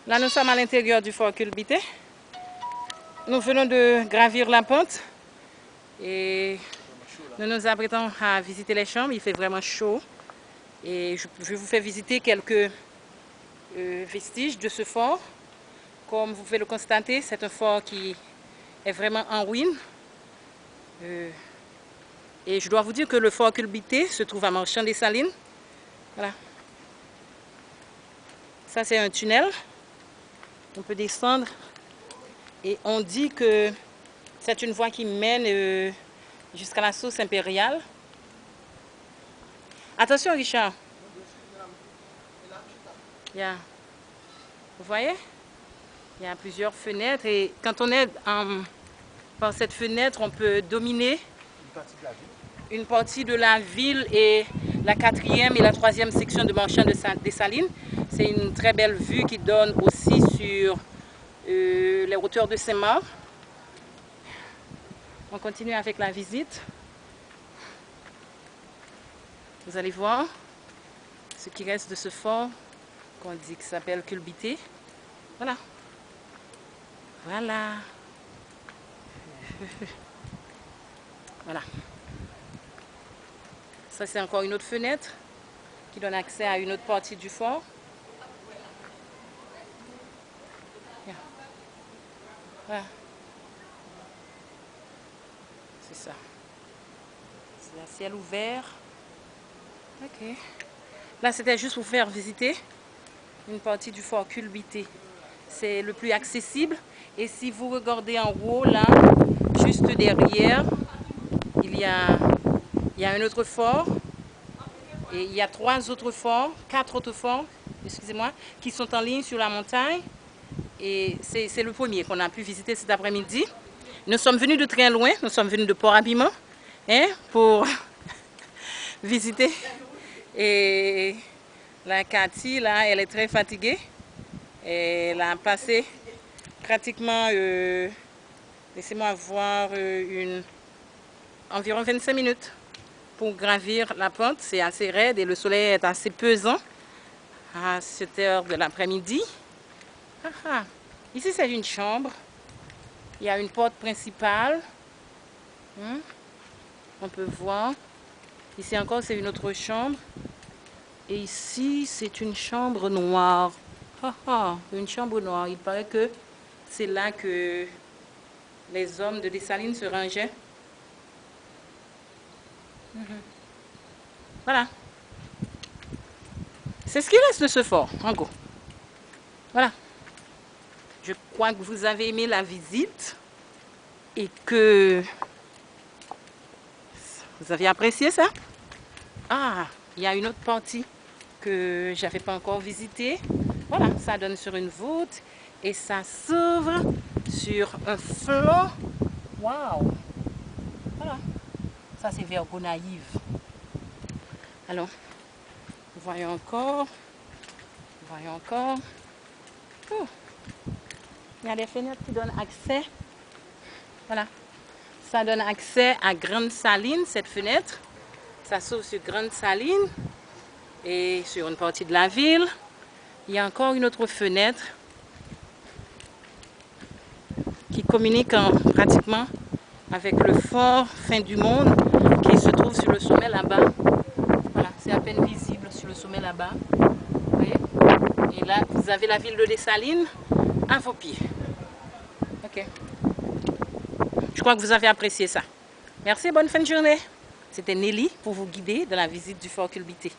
Là, nous sommes à l'intérieur du fort Culbité. Nous venons de gravir la pente et nous nous apprêtons à visiter les chambres. Il fait vraiment chaud et je vous fais visiter quelques vestiges de ce fort. Comme vous pouvez le constater, c'est un fort qui est vraiment en ruine. Et je dois vous dire que le fort Culbité se trouve à Marchand-des-Salines. Voilà. Ça, c'est un tunnel. On peut descendre et on dit que c'est une voie qui mène jusqu'à la source impériale. Attention, Richard. Vous voyez? Il y a plusieurs fenêtres et quand on est par cette fenêtre, on peut dominer une partie de la ville et la 4e et la 3e section de Marchand-des-Salines. C'est une très belle vue qui donne aussi sur les hauteurs de Saint-Marc. On continue avec la visite. Vous allez voir ce qui reste de ce fort qu'on dit qui s'appelle Culbité. Voilà. Voilà. Voilà. Ça, c'est encore une autre fenêtre qui donne accès à une autre partie du fort. Voilà. C'est ça. C'est un ciel ouvert. Ok. Là, c'était juste pour vous faire visiter une partie du fort Culbité. C'est le plus accessible. Et si vous regardez en haut, là, juste derrière, il y a un autre fort. Et il y a 3 autres forts, 4 autres forts, excusez-moi, qui sont en ligne sur la montagne. Et c'est le premier qu'on a pu visiter cet après-midi. Nous sommes venus de très loin, nous sommes venus de Port-Habillement pour visiter. Et la Cathy, là, elle est très fatiguée. Elle a passé pratiquement, laissez-moi voir, environ 25 minutes pour gravir la pente. C'est assez raide et le soleil est assez pesant à cette heure de l'après-midi. Ici, c'est une chambre. Il y a une porte principale. On peut voir. Ici encore, c'est une autre chambre. Et ici, c'est une chambre noire. Une chambre noire. Il paraît que c'est là que les hommes de Dessalines se rangeaient. Voilà. C'est ce qui reste de ce fort, en gros. Voilà. Je crois que vous avez aimé la visite et que vous avez apprécié ça. Il y a une autre partie que je n'avais pas encore visitée. Voilà, ça donne sur une voûte et ça s'ouvre sur un flanc. Waouh! Voilà. Ça, c'est vers Gonaïve. Alors, voyons encore. Voyons encore. Il y a des fenêtres qui donnent accès. Voilà. Ça donne accès à Grande Saline, cette fenêtre. Ça s'ouvre sur Grande Saline et sur une partie de la ville. Il y a encore une autre fenêtre qui communique pratiquement avec le fort Fin du Monde qui se trouve sur le sommet là-bas. Voilà, c'est à peine visible sur le sommet là-bas. Vous voyez? Et là, vous avez la ville de Dessalines à vos pieds. Ok. Je crois que vous avez apprécié ça. Merci, bonne fin de journée. C'était Nelly pour vous guider dans la visite du fort Culbité.